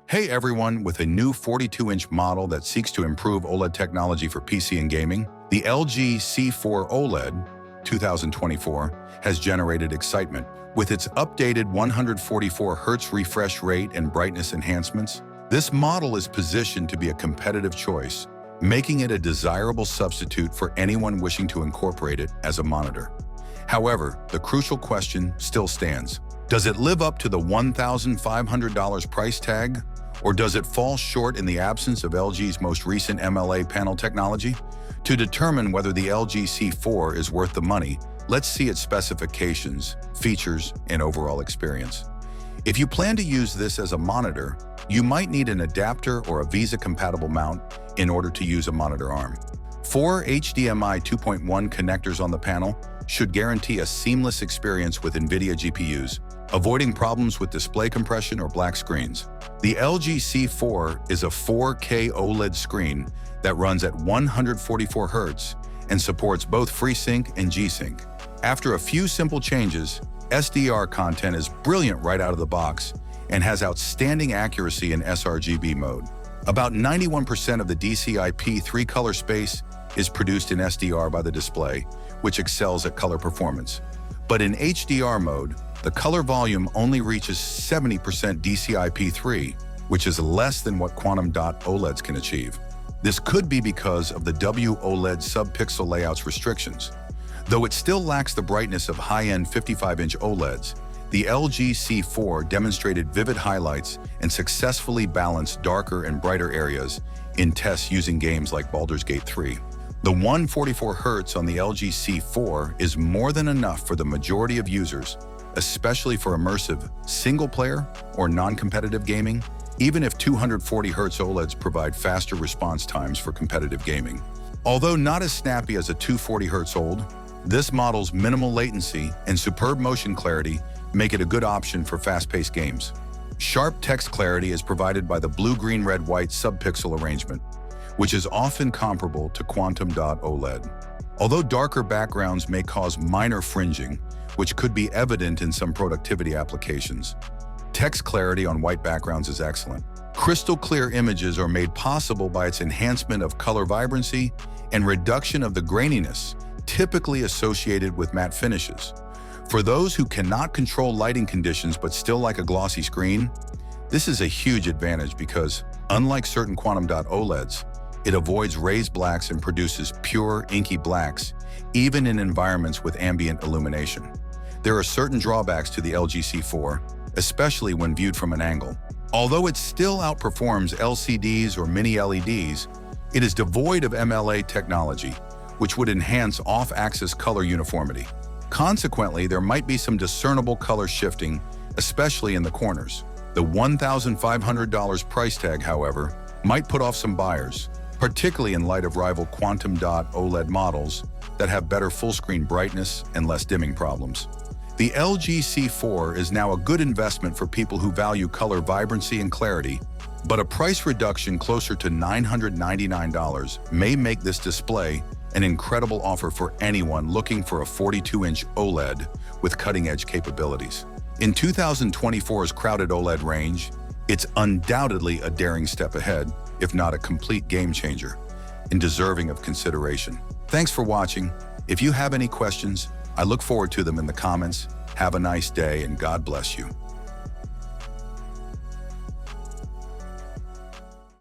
Hey everyone, with a new 42-inch model that seeks to improve OLED technology for PC and gaming, the LG C4 OLED 2024 has generated excitement. With its updated 144Hz refresh rate and brightness enhancements, this model is positioned to be a competitive choice, making it a desirable substitute for anyone wishing to incorporate it as a monitor. However, the crucial question still stands. Does it live up to the $1,500 price tag? Or does it fall short in the absence of LG's most recent MLA panel technology? To determine whether the LG C4 is worth the money, let's see its specifications, features, and overall experience. If you plan to use this as a monitor, you might need an adapter or a VESA-compatible mount in order to use a monitor arm. 4 HDMI 2.1 connectors on the panel should guarantee a seamless experience with NVIDIA GPUs, avoiding problems with display compression or black screens. The LG C4 is a 4K OLED screen that runs at 144 Hz and supports both FreeSync and G-Sync. After a few simple changes, SDR content is brilliant right out of the box and has outstanding accuracy in sRGB mode. About 91% of the DCI-P3 color space is produced in SDR by the display, which excels at color performance. But in HDR mode, the color volume only reaches 70% DCI-P3, which is less than what quantum dot OLEDs can achieve. This could be because of the WOLED sub-pixel layout's restrictions. Though it still lacks the brightness of high-end 55-inch OLEDs, the LG C4 demonstrated vivid highlights and successfully balanced darker and brighter areas in tests using games like Baldur's Gate 3. The 144 Hz on the LG C4 is more than enough for the majority of users, especially for immersive, single-player, or non-competitive gaming, even if 240 Hz OLEDs provide faster response times for competitive gaming. Although not as snappy as a 240 Hz OLED, this model's minimal latency and superb motion clarity make it a good option for fast-paced games. Sharp text clarity is provided by the blue-green-red-white sub-pixel arrangement, which is often comparable to quantum dot OLED. Although darker backgrounds may cause minor fringing, which could be evident in some productivity applications, text clarity on white backgrounds is excellent. Crystal clear images are made possible by its enhancement of color vibrancy and reduction of the graininess typically associated with matte finishes. For those who cannot control lighting conditions but still like a glossy screen, this is a huge advantage because, unlike certain quantum dot OLEDs, it avoids raised blacks and produces pure, inky blacks, even in environments with ambient illumination. There are certain drawbacks to the LG C4, especially when viewed from an angle. Although it still outperforms LCDs or mini LEDs, it is devoid of MLA technology, which would enhance off-axis color uniformity. Consequently, there might be some discernible color shifting, especially in the corners. The $1,500 price tag, however, might put off some buyers, particularly in light of rival quantum dot OLED models that have better full-screen brightness and less dimming problems. The LG C4 is now a good investment for people who value color vibrancy and clarity, but a price reduction closer to $999 may make this display an incredible offer for anyone looking for a 42-inch OLED with cutting-edge capabilities. In 2024's crowded OLED range, it's undoubtedly a daring step ahead, if not a complete game changer, and deserving of consideration. Thanks for watching. If you have any questions, I look forward to them in the comments. Have a nice day and God bless you.